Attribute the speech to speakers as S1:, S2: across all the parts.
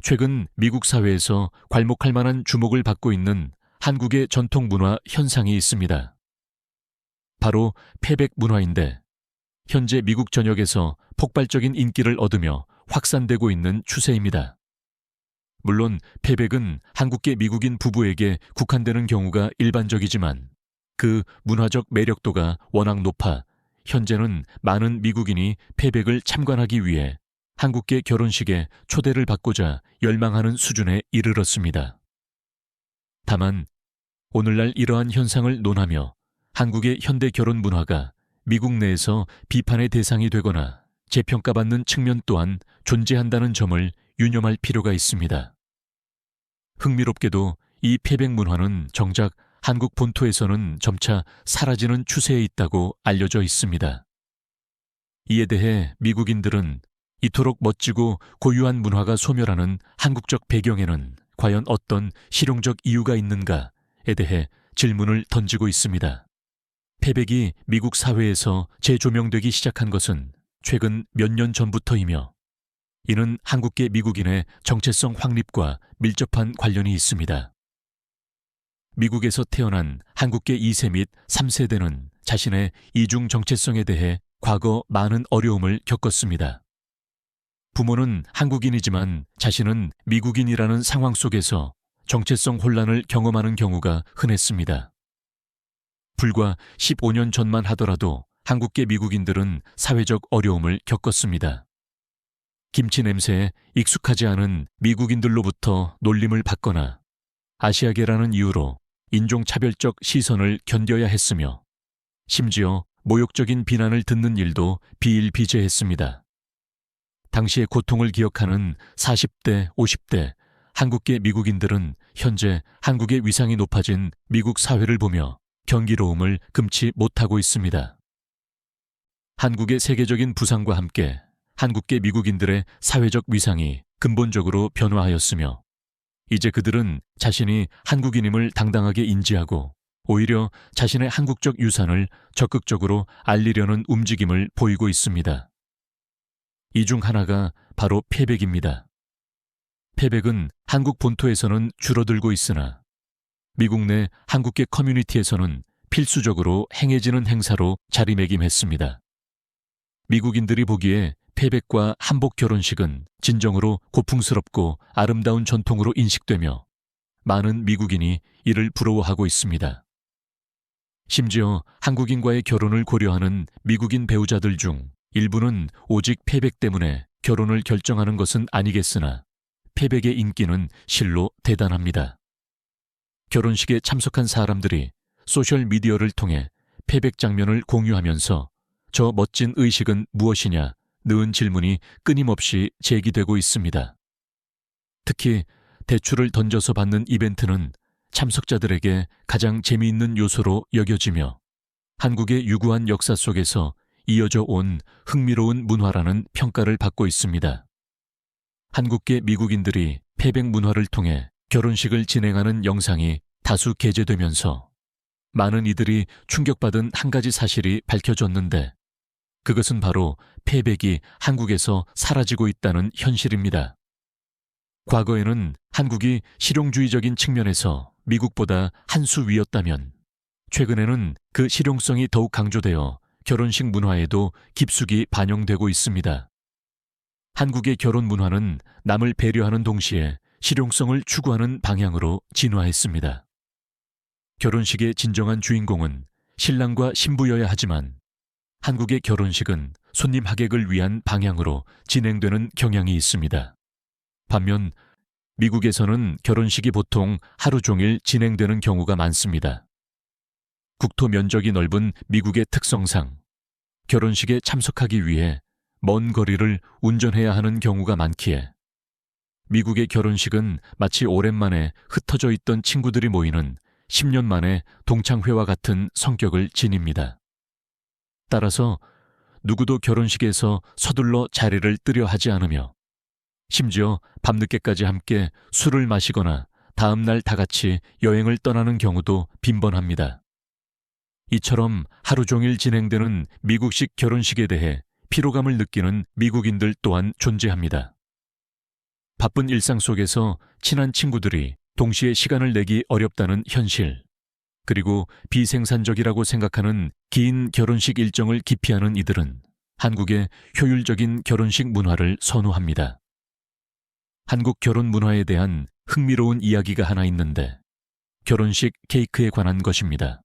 S1: 최근 미국 사회에서 괄목할 만한 주목을 받고 있는 한국의 전통 문화 현상이 있습니다. 바로 패백 문화인데 현재 미국 전역에서 폭발적인 인기를 얻으며 확산되고 있는 추세입니다. 물론 패백은 한국계 미국인 부부에게 국한되는 경우가 일반적이지만 그 문화적 매력도가 워낙 높아 현재는 많은 미국인이 패백을 참관하기 위해 한국계 결혼식에 초대를 받고자 열망하는 수준에 이르렀습니다. 다만 오늘날 이러한 현상을 논하며 한국의 현대 결혼 문화가 미국 내에서 비판의 대상이 되거나 재평가받는 측면 또한 존재한다는 점을 유념할 필요가 있습니다. 흥미롭게도 이 패백 문화는 정작 한국 본토에서는 점차 사라지는 추세에 있다고 알려져 있습니다. 이에 대해 미국인들은 이토록 멋지고 고유한 문화가 소멸하는 한국적 배경에는 과연 어떤 실용적 이유가 있는가에 대해 질문을 던지고 있습니다. 패백이 미국 사회에서 재조명되기 시작한 것은 최근 몇 년 전부터이며 이는 한국계 미국인의 정체성 확립과 밀접한 관련이 있습니다. 미국에서 태어난 한국계 2세 및 3세대는 자신의 이중 정체성에 대해 과거 많은 어려움을 겪었습니다. 부모는 한국인이지만 자신은 미국인이라는 상황 속에서 정체성 혼란을 경험하는 경우가 흔했습니다. 불과 15년 전만 하더라도 한국계 미국인들은 사회적 어려움을 겪었습니다. 김치 냄새에 익숙하지 않은 미국인들로부터 놀림을 받거나 아시아계라는 이유로 인종차별적 시선을 견뎌야 했으며 심지어 모욕적인 비난을 듣는 일도 비일비재했습니다. 당시의 고통을 기억하는 40대, 50대 한국계 미국인들은 현재 한국의 위상이 높아진 미국 사회를 보며 경이로움을 금치 못하고 있습니다. 한국의 세계적인 부상과 함께 한국계 미국인들의 사회적 위상이 근본적으로 변화하였으며 이제 그들은 자신이 한국인임을 당당하게 인지하고 오히려 자신의 한국적 유산을 적극적으로 알리려는 움직임을 보이고 있습니다. 이 중 하나가 바로 패백입니다. 패백은 한국 본토에서는 줄어들고 있으나 미국 내 한국계 커뮤니티에서는 필수적으로 행해지는 행사로 자리매김했습니다. 미국인들이 보기에 패백과 한복 결혼식은 진정으로 고풍스럽고 아름다운 전통으로 인식되며 많은 미국인이 이를 부러워하고 있습니다. 심지어 한국인과의 결혼을 고려하는 미국인 배우자들 중 일부는 오직 패백 때문에 결혼을 결정하는 것은 아니겠으나 패백의 인기는 실로 대단합니다. 결혼식에 참석한 사람들이 소셜미디어를 통해 패백 장면을 공유하면서 저 멋진 의식은 무엇이냐 는 질문이 끊임없이 제기되고 있습니다. 특히 대출을 던져서 받는 이벤트는 참석자들에게 가장 재미있는 요소로 여겨지며 한국의 유구한 역사 속에서 이어져 온 흥미로운 문화라는 평가를 받고 있습니다. 한국계 미국인들이 패백 문화를 통해 결혼식을 진행하는 영상이 다수 게재되면서 많은 이들이 충격받은 한 가지 사실이 밝혀졌는데 그것은 바로 패백이 한국에서 사라지고 있다는 현실입니다. 과거에는 한국이 실용주의적인 측면에서 미국보다 한 수 위였다면 최근에는 그 실용성이 더욱 강조되어 결혼식 문화에도 깊숙이 반영되고 있습니다. 한국의 결혼 문화는 남을 배려하는 동시에 실용성을 추구하는 방향으로 진화했습니다. 결혼식의 진정한 주인공은 신랑과 신부여야 하지만 한국의 결혼식은 손님 하객을 위한 방향으로 진행되는 경향이 있습니다. 반면 미국에서는 결혼식이 보통 하루 종일 진행되는 경우가 많습니다. 국토 면적이 넓은 미국의 특성상 결혼식에 참석하기 위해 먼 거리를 운전해야 하는 경우가 많기에 미국의 결혼식은 마치 오랜만에 흩어져 있던 친구들이 모이는 10년 만에 동창회와 같은 성격을 지닙니다. 따라서 누구도 결혼식에서 서둘러 자리를 뜨려 하지 않으며 심지어 밤늦게까지 함께 술을 마시거나 다음 날 다 같이 여행을 떠나는 경우도 빈번합니다. 이처럼 하루 종일 진행되는 미국식 결혼식에 대해 피로감을 느끼는 미국인들 또한 존재합니다. 바쁜 일상 속에서 친한 친구들이 동시에 시간을 내기 어렵다는 현실, 그리고 비생산적이라고 생각하는 긴 결혼식 일정을 기피하는 이들은 한국의 효율적인 결혼식 문화를 선호합니다. 한국 결혼 문화에 대한 흥미로운 이야기가 하나 있는데 결혼식 케이크에 관한 것입니다.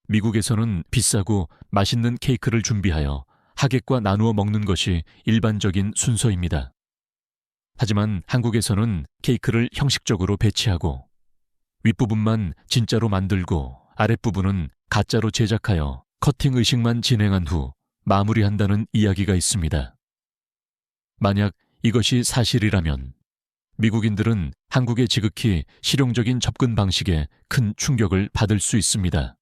S1: 미국에서는 비싸고 맛있는 케이크를 준비하여 하객과 나누어 먹는 것이 일반적인 순서입니다. 하지만 한국에서는 케이크를 형식적으로 배치하고 윗부분만 진짜로 만들고 아랫부분은 가짜로 제작하여 커팅 의식만 진행한 후 마무리한다는 이야기가 있습니다. 만약 이것이 사실이라면 미국인들은 한국의 지극히 실용적인 접근 방식에 큰 충격을 받을 수 있습니다.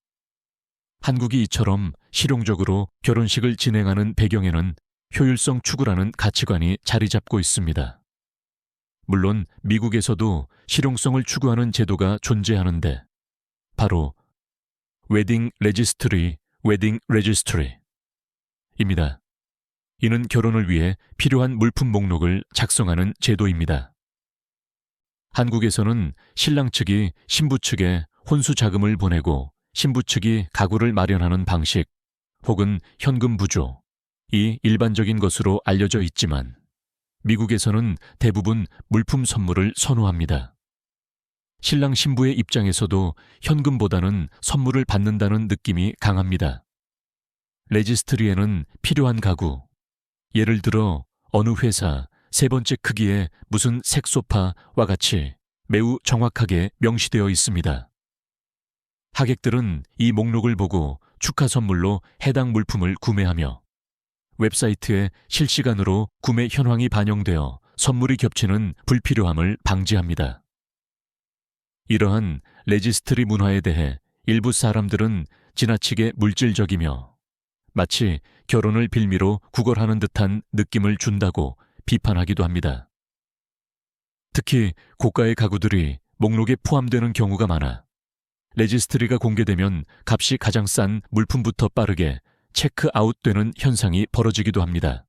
S1: 한국이 이처럼 실용적으로 결혼식을 진행하는 배경에는 효율성 추구라는 가치관이 자리 잡고 있습니다. 물론 미국에서도 실용성을 추구하는 제도가 존재하는데 바로 웨딩 레지스트리입니다. 이는 결혼을 위해 필요한 물품 목록을 작성하는 제도입니다. 한국에서는 신랑 측이 신부 측에 혼수 자금을 보내고 신부 측이 가구를 마련하는 방식 혹은 현금 부조이 일반적인 것으로 알려져 있지만 미국에서는 대부분 물품 선물을 선호합니다. 신랑 신부의 입장에서도 현금보다는 선물을 받는다는 느낌이 강합니다. 레지스트리에는 필요한 가구, 예를 들어 어느 회사 세 번째 크기의 무슨 색 소파와 같이 매우 정확하게 명시되어 있습니다. 하객들은 이 목록을 보고 축하 선물로 해당 물품을 구매하며 웹사이트에 실시간으로 구매 현황이 반영되어 선물이 겹치는 불필요함을 방지합니다. 이러한 레지스트리 문화에 대해 일부 사람들은 지나치게 물질적이며 마치 결혼을 빌미로 구걸하는 듯한 느낌을 준다고 비판하기도 합니다. 특히 고가의 가구들이 목록에 포함되는 경우가 많아 레지스트리가 공개되면 값이 가장 싼 물품부터 빠르게 체크아웃되는 현상이 벌어지기도 합니다.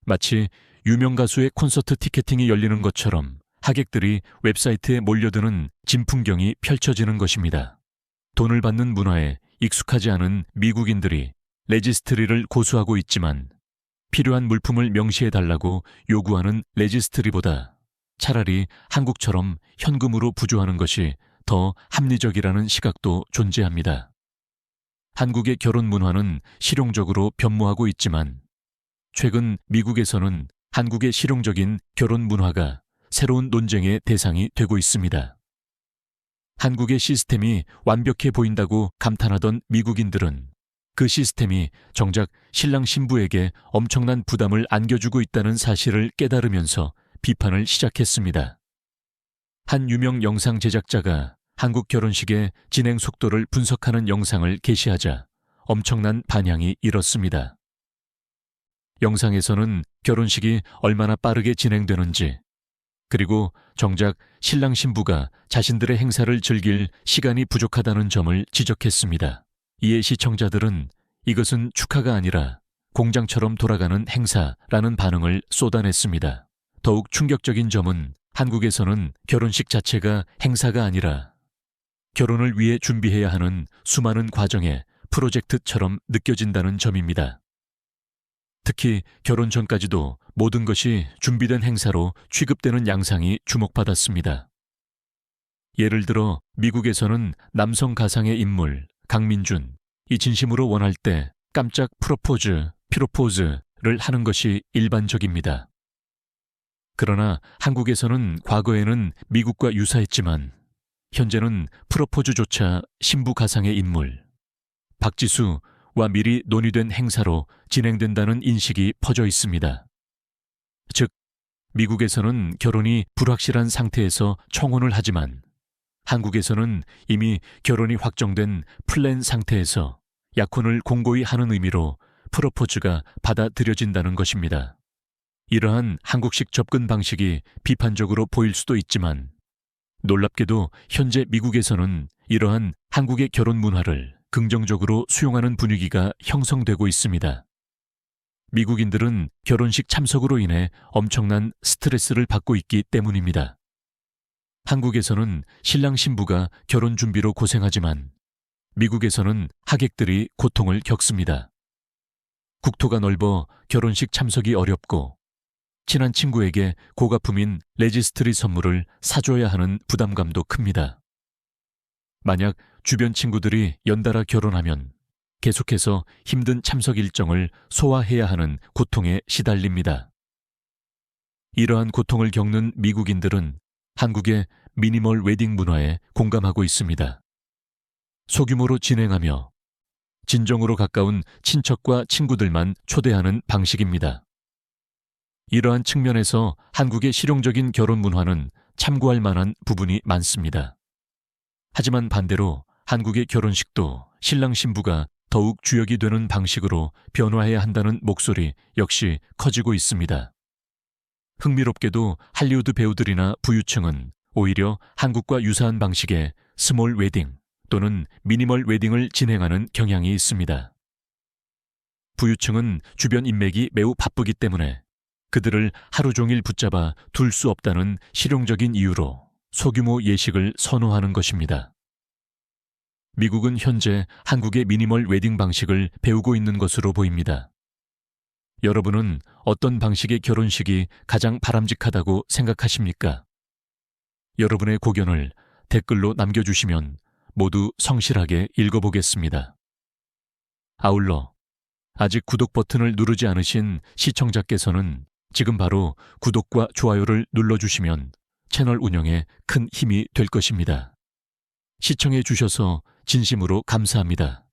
S1: 마치 유명 가수의 콘서트 티켓팅이 열리는 것처럼 하객들이 웹사이트에 몰려드는 진풍경이 펼쳐지는 것입니다. 돈을 받는 문화에 익숙하지 않은 미국인들이 레지스트리를 고수하고 있지만 필요한 물품을 명시해달라고 요구하는 레지스트리보다 차라리 한국처럼 현금으로 부조하는 것이 더 합리적이라는 시각도 존재합니다. 한국의 결혼 문화는 실용적으로 변모하고 있지만 최근 미국에서는 한국의 실용적인 결혼 문화가 새로운 논쟁의 대상이 되고 있습니다. 한국의 시스템이 완벽해 보인다고 감탄하던 미국인들은 그 시스템이 정작 신랑 신부에게 엄청난 부담을 안겨주고 있다는 사실을 깨달으면서 비판을 시작했습니다. 한 유명 영상 제작자가 한국 결혼식의 진행 속도를 분석하는 영상을 게시하자 엄청난 반향이 일었습니다. 영상에서는 결혼식이 얼마나 빠르게 진행되는지, 그리고 정작 신랑 신부가 자신들의 행사를 즐길 시간이 부족하다는 점을 지적했습니다. 이에 시청자들은 이것은 축하가 아니라 공장처럼 돌아가는 행사라는 반응을 쏟아냈습니다. 더욱 충격적인 점은 한국에서는 결혼식 자체가 행사가 아니라 결혼을 위해 준비해야 하는 수많은 과정의 프로젝트처럼 느껴진다는 점입니다. 특히 결혼 전까지도 모든 것이 준비된 행사로 취급되는 양상이 주목받았습니다. 예를 들어 미국에서는 남성 가상의 인물 강민준이 진심으로 원할 때 깜짝 프로포즈를 하는 것이 일반적입니다. 그러나 한국에서는 과거에는 미국과 유사했지만 현재는 프로포즈조차 신부 가상의 인물 박지수와 미리 논의된 행사로 진행된다는 인식이 퍼져 있습니다. 즉, 미국에서는 결혼이 불확실한 상태에서 청혼을 하지만 한국에서는 이미 결혼이 확정된 플랜 상태에서 약혼을 공고히 하는 의미로 프로포즈가 받아들여진다는 것입니다. 이러한 한국식 접근 방식이 비판적으로 보일 수도 있지만 놀랍게도 현재 미국에서는 이러한 한국의 결혼 문화를 긍정적으로 수용하는 분위기가 형성되고 있습니다. 미국인들은 결혼식 참석으로 인해 엄청난 스트레스를 받고 있기 때문입니다. 한국에서는 신랑 신부가 결혼 준비로 고생하지만 미국에서는 하객들이 고통을 겪습니다. 국토가 넓어 결혼식 참석이 어렵고 친한 친구에게 고가품인 레지스트리 선물을 사줘야 하는 부담감도 큽니다. 만약 주변 친구들이 연달아 결혼하면 계속해서 힘든 참석 일정을 소화해야 하는 고통에 시달립니다. 이러한 고통을 겪는 미국인들은 한국의 미니멀 웨딩 문화에 공감하고 있습니다. 소규모로 진행하며 진정으로 가까운 친척과 친구들만 초대하는 방식입니다. 이러한 측면에서 한국의 실용적인 결혼 문화는 참고할 만한 부분이 많습니다. 하지만 반대로 한국의 결혼식도 신랑 신부가 더욱 주역이 되는 방식으로 변화해야 한다는 목소리 역시 커지고 있습니다. 흥미롭게도 할리우드 배우들이나 부유층은 오히려 한국과 유사한 방식의 스몰 웨딩 또는 미니멀 웨딩을 진행하는 경향이 있습니다. 부유층은 주변 인맥이 매우 바쁘기 때문에 그들을 하루 종일 붙잡아 둘 수 없다는 실용적인 이유로 소규모 예식을 선호하는 것입니다. 미국은 현재 한국의 미니멀 웨딩 방식을 배우고 있는 것으로 보입니다. 여러분은 어떤 방식의 결혼식이 가장 바람직하다고 생각하십니까? 여러분의 고견을 댓글로 남겨주시면 모두 성실하게 읽어보겠습니다. 아울러 아직 구독 버튼을 누르지 않으신 시청자께서는 지금 바로 구독과 좋아요를 눌러주시면 채널 운영에 큰 힘이 될 것입니다. 시청해 주셔서 진심으로 감사합니다.